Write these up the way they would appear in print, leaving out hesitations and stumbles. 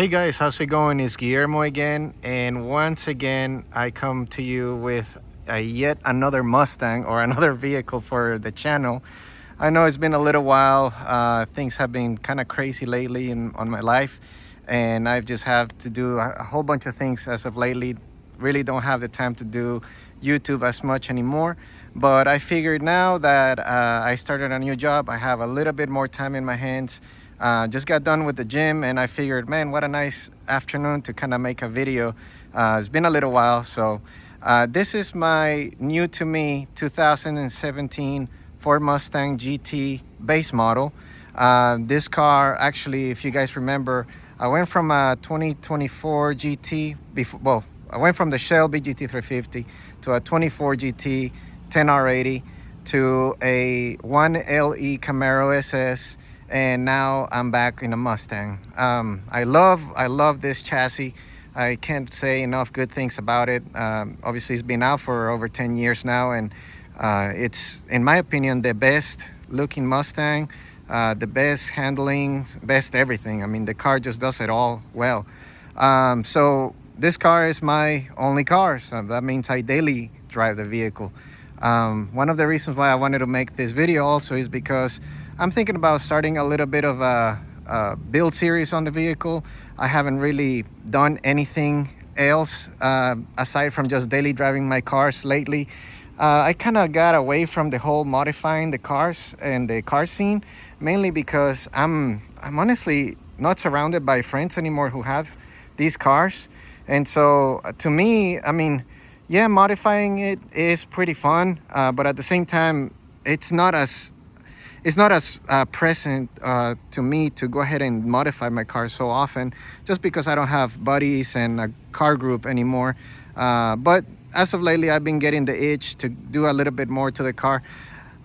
Hey guys, how's it going? It's Guillermo again, and once again, I come to you with yet another Mustang or another vehicle for the channel. I know it's been a little while. Things have been kind of crazy lately on my life, and I've just have to do a whole bunch of things as of lately. Really don't have the time to do YouTube as much anymore. But I figured now that I started a new job, I have a little bit more time in my hands. Just got done with the gym, and I figured, man, what a nice afternoon to kind of make a video. It's been a little while, so this is my new to me 2017 Ford Mustang GT base model. This car, actually, if you guys remember, I went from a 2024 GT before. Well, I went from the Shelby GT350 to a 24 GT 10R80 to a 1LE Camaro SS, and now I'm back in a Mustang. I love this chassis. I can't say enough good things about it. Obviously, it's been out for over 10 years now, and it's, in my opinion, the best looking Mustang, the best handling, best everything. I mean, the car just does it all well. So this car is my only car, so that means I daily drive the vehicle. One of the reasons why I wanted to make this video also is because I'm thinking about starting a little bit of a build series on the vehicle. I haven't really done anything else aside from just daily driving my cars lately. I kind of got away from the whole modifying the cars and the car scene, mainly because I'm honestly not surrounded by friends anymore who have these cars. And so to me, I mean, yeah, modifying it is pretty fun, but at the same time, it's not as present to me to go ahead and modify my car so often, just because I don't have buddies and a car group anymore. But as of lately, I've been getting the itch to do a little bit more to the car.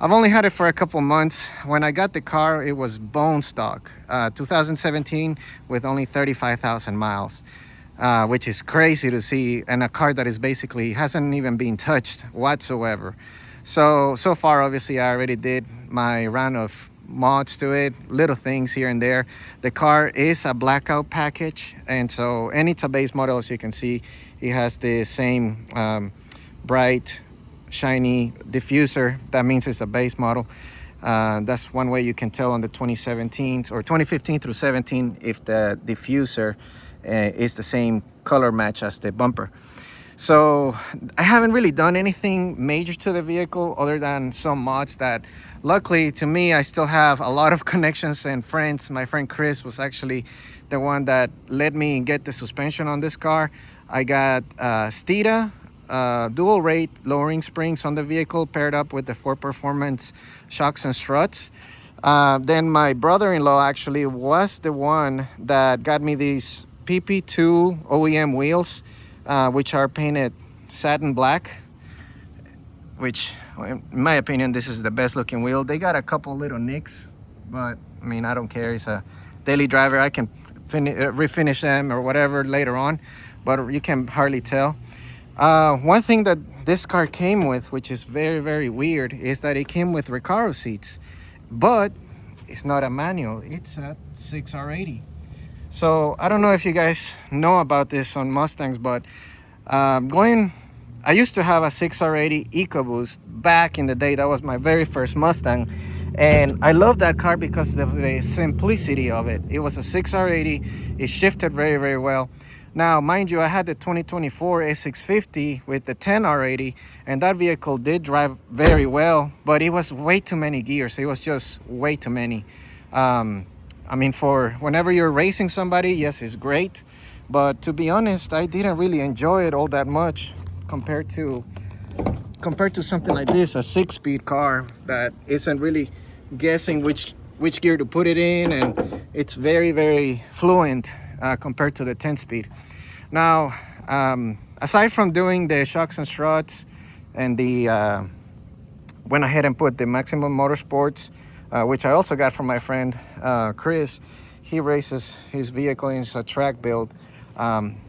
I've only had it for a couple months. When I got the car, it was bone stock, 2017 with only 35,000 miles. Which is crazy to see, and a car that is basically hasn't even been touched whatsoever. So far, obviously, I already did my round of mods to it, little things here and there. The car is a blackout package, and it's a base model. As you can see, it has the same bright, shiny diffuser. That means it's a base model. That's one way you can tell on the 2017 or 2015 through 17 if the diffuser is the same color match as the bumper. So I haven't really done anything major to the vehicle other than some mods that, luckily to me, I still have a lot of connections and friends. My friend Chris was actually the one that let me get the suspension on this car. I got Steeda dual rate lowering springs on the vehicle paired up with the Ford Performance shocks and struts. Then my brother-in-law actually was the one that got me these PP2 OEM wheels, which are painted satin black, which in my opinion, this is the best looking wheel. They got a couple little nicks, but I mean, I don't care. It's a daily driver. I can refinish them or whatever later on, but you can hardly tell. One thing that this car came with, which is very, very weird, is that it came with Recaro seats, but it's not a manual. It's a 6R80. So I don't know if you guys know about this on Mustangs, but I used to have a 6R80 EcoBoost back in the day. That was my very first Mustang, and I love that car because of the simplicity of it. It was a 6R80. It shifted very, very well. Now, mind you, I had the 2024 S650 with the 10R80, and that vehicle did drive very well, but it was way too many gears. It was just way too many. I mean, for whenever you're racing somebody, yes, it's great. But to be honest, I didn't really enjoy it all that much compared to something like this, a 6-speed car that isn't really guessing which gear to put it in, and it's very, very fluent compared to the 10-speed. Now, aside from doing the shocks and struts and went ahead and put the Maximum Motorsports, which I also got from my friend Chris. He races his vehicle in a track build.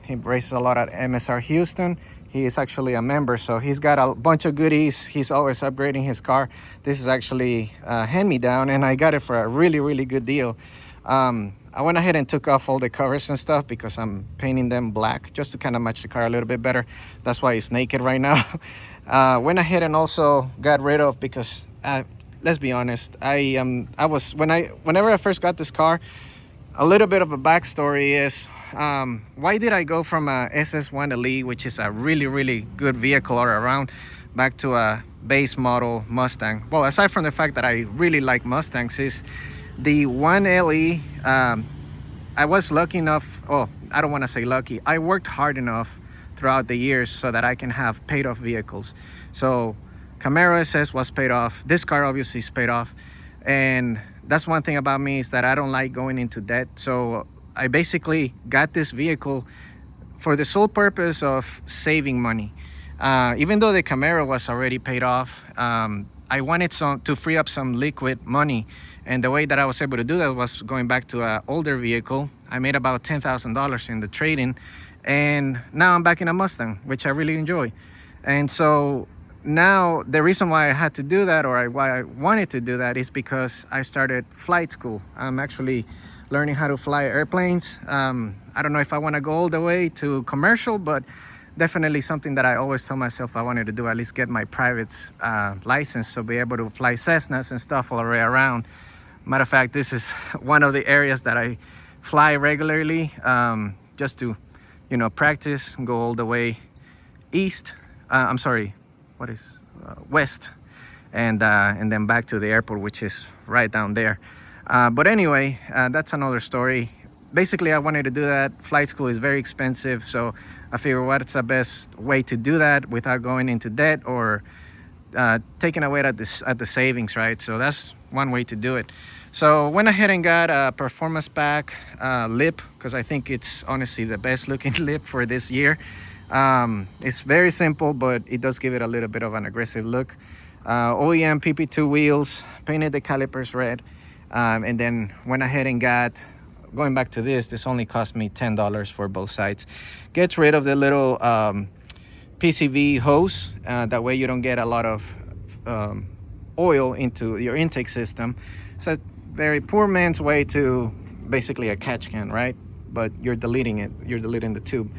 He races a lot at MSR Houston. He is actually a member, so he's got a bunch of goodies. He's always upgrading his car. This is actually a hand-me-down, and I got it for a really, really good deal. I went ahead and took off all the covers and stuff because I'm painting them black just to kind of match the car a little bit better. That's why it's naked right now. Went ahead and also got rid of, because let's be honest, whenever I first got this car, a little bit of a backstory is, why did I go from a SS1 Elite, which is a really, really good vehicle all around, back to a base model Mustang? Well, aside from the fact that I really like Mustangs, is the 1LE. I was lucky enough, oh, I don't want to say lucky, I worked hard enough throughout the years so that I can have paid off vehicles. So Camaro SS was paid off, this car obviously is paid off, and that's one thing about me, is that I don't like going into debt. So I basically got this vehicle for the sole purpose of saving money. Even though the Camaro was already paid off, I wanted to free up some liquid money. And the way that I was able to do that was going back to an older vehicle. I made about $10,000 in the trade-in, and now I'm back in a Mustang, which I really enjoy. And so now the reason why I had to do that, or why I wanted to do that, is because I started flight school. I'm actually learning how to fly airplanes. I don't know if I want to go all the way to commercial, but definitely something that I always tell myself I wanted to do, at least get my private license to be able to fly Cessnas and stuff all the way around. Matter of fact, this is one of the areas that I fly regularly, just to, practice and go all the way east. I'm sorry, west, and then back to the airport, which is right down there. But anyway, that's another story. Basically, I wanted to do that. Flight school is very expensive, so I figured what's the best way to do that without going into debt or taking away at the savings, right? So that's one way to do it. So went ahead and got a performance pack lip, because I think it's honestly the best looking lip for this year. It's very simple, but it does give it a little bit of an aggressive look. OEM PP2 wheels, painted the calipers red, and then went ahead and going back to this only cost me $10 for both sides. Gets rid of the little PCV hose, that way you don't get a lot of oil into your intake system. It's a very poor man's way to basically a catch can, right? But you're deleting the tube.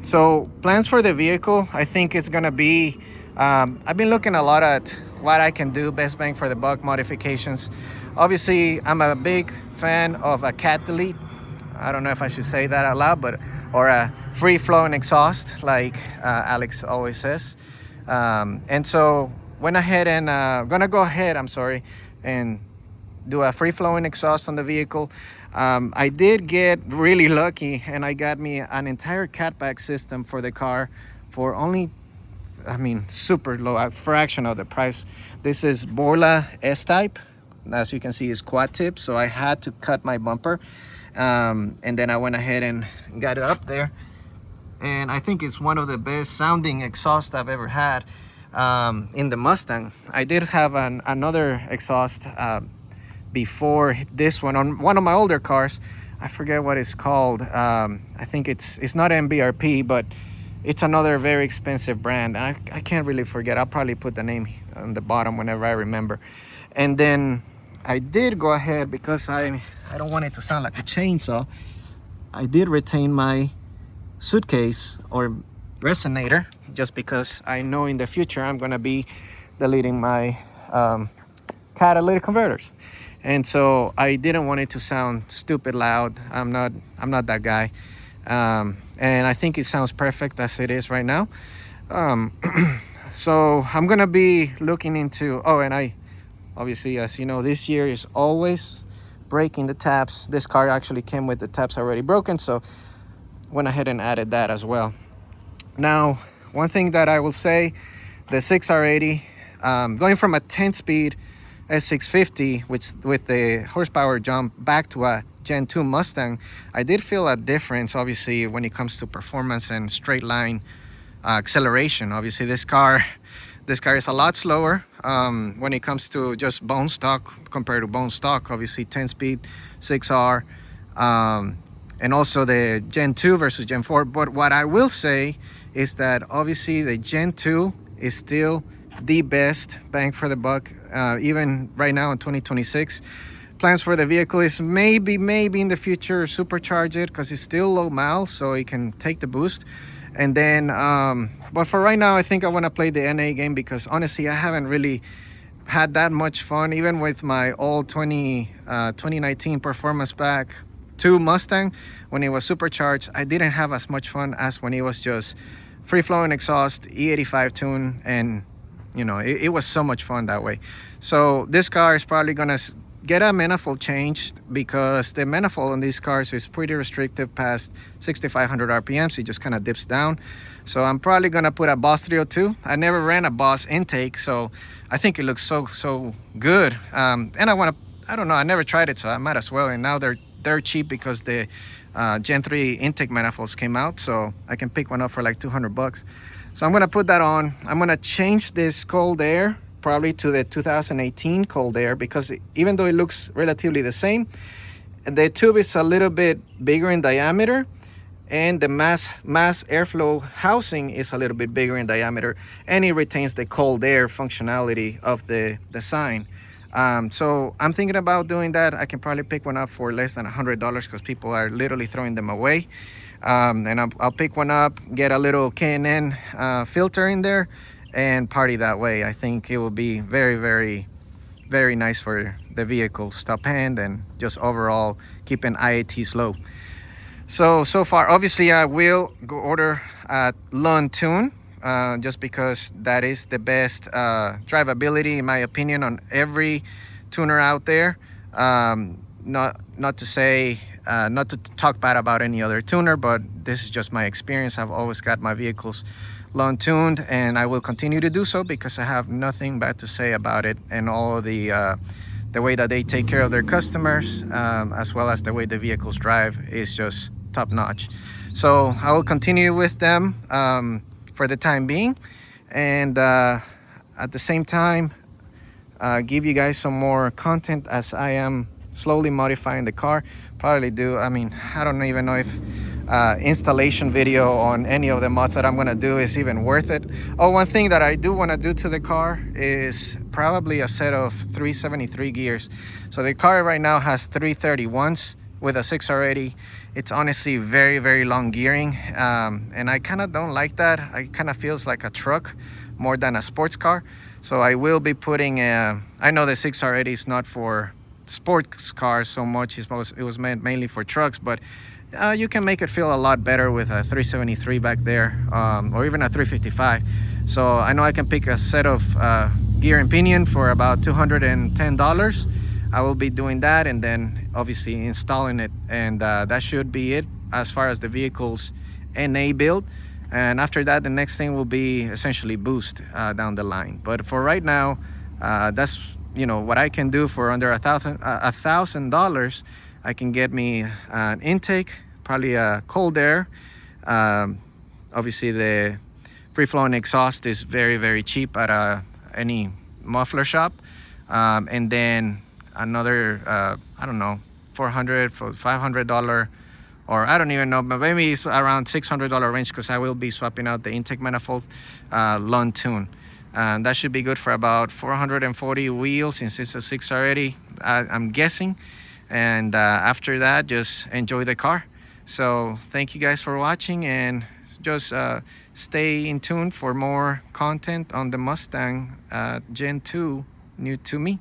So plans for the vehicle, I think it's gonna be, I've been looking a lot at what I can do, best bang for the buck modifications. Obviously, I'm a big fan of a cat delete. I don't know if I should say that out loud, or a free flowing exhaust, like Alex always says. And so went ahead and and do a free flowing exhaust on the vehicle. I did get really lucky, and I got me an entire catback system for the car for only, super low, a fraction of the price. This is Borla S-Type. As you can see, it's quad tip, so I had to cut my bumper. And then I went ahead and got it up there. And I think it's one of the best sounding exhausts I've ever had in the Mustang. I did have another exhaust before this one on one of my older cars. I forget what it's called. I think it's not MBRP, but it's another very expensive brand. I can't really forget. I'll probably put the name on the bottom whenever I remember. And then I did go ahead, because I don't want it to sound like a chainsaw, I did retain my suitcase or resonator, just because I know in the future I'm gonna be deleting my catalytic converters. And so I didn't want it to sound stupid loud. I'm not that guy. And I think it sounds perfect as it is right now. So I'm gonna be looking into, and I obviously, as you know, this year is always breaking the taps. This car actually came with the taps already broken, so went ahead and added that as well. Now, one thing that I will say, the 6R80, going from a 10-speed S650, which with the horsepower jump back to a Gen 2 Mustang, I did feel a difference, obviously, when it comes to performance and straight line acceleration. Obviously, this car is a lot slower when it comes to just bone stock compared to bone stock. Obviously, 10-speed 6R, and also the Gen 2 versus Gen 4. But what I will say is that obviously the Gen 2 is still the best bang for the buck, even right now in 2026. plans for the vehicle is maybe in the future supercharge it, because it's still low miles, so it can take the boost. And then but for right now, I think I want to play the NA game, because honestly I haven't really had that much fun, even with my old 2019 Performance Pack 2 Mustang. When it was supercharged, I didn't have as much fun as when it was just free flowing exhaust, E85 tune, and you know, it was so much fun that way. So this car is probably gonna get a manifold changed, because the manifold on these cars is pretty restrictive past 6,500 RPMs. It just kind of dips down. So I'm probably gonna put a Boss 302. I never ran a Boss intake, so I think it looks so good. And I don't know, I never tried it, so I might as well. And now they're cheap because the Gen 3 intake manifolds came out, so I can pick one up for like 200 bucks. So I'm gonna put that on. I'm gonna change this cold air probably to the 2018 cold air, because even though it looks relatively the same, the tube is a little bit bigger in diameter, and the mass airflow housing is a little bit bigger in diameter, and it retains the cold air functionality of the design. So I'm thinking about doing that. I can probably pick one up for less than $100, because people are literally throwing them away. And I'll pick one up, get a little K&N filter in there, and party that way. I think it will be very nice for the vehicle stop hand, and just overall keeping IATs low. So far, obviously I will go order a Lund Tune, just because that is the best drivability, in my opinion, on every tuner out there. Not to say not to talk bad about any other tuner, but this is just my experience. I've always got my vehicles Lund tuned, and I will continue to do so, because I have nothing bad to say about it, and all the way that they take care of their customers, as well as the way the vehicles drive, is just top notch. So I will continue with them for the time being, and at the same time give you guys some more content as I am slowly modifying the car. Probably do, I mean, I don't even know if installation video on any of the mods that I'm gonna do is even worth it. Oh, one thing that I do want to do to the car is probably a set of 373 gears. So the car right now has 331s with a 6R80. It's honestly very long gearing, and I kind of don't like that. It kind of feels like a truck more than a sports car. So I will be putting I know the 6R80 is not for sports cars so much. It was meant mainly for trucks, but you can make it feel a lot better with a 373 back there, or even a 355. So I know I can pick a set of gear and pinion for about $210. I will be doing that, and then obviously installing it, and that should be it as far as the vehicle's NA build. And after that, the next thing will be essentially boost down the line. But for right now, that's, you know, what I can do for under $1,000. I can get me an intake, probably a cold air. Obviously the free-flowing exhaust is very cheap at any muffler shop, and then another I don't know, $400 for $500, or I don't even know, but maybe it's around $600 range, because I will be swapping out the intake manifold Lund Tune. And that should be good for about 440 wheels, since it's a 6R80, I'm guessing. And after that, just enjoy the car. So thank you guys for watching, and just stay in tune for more content on the Mustang Gen 2 new to me.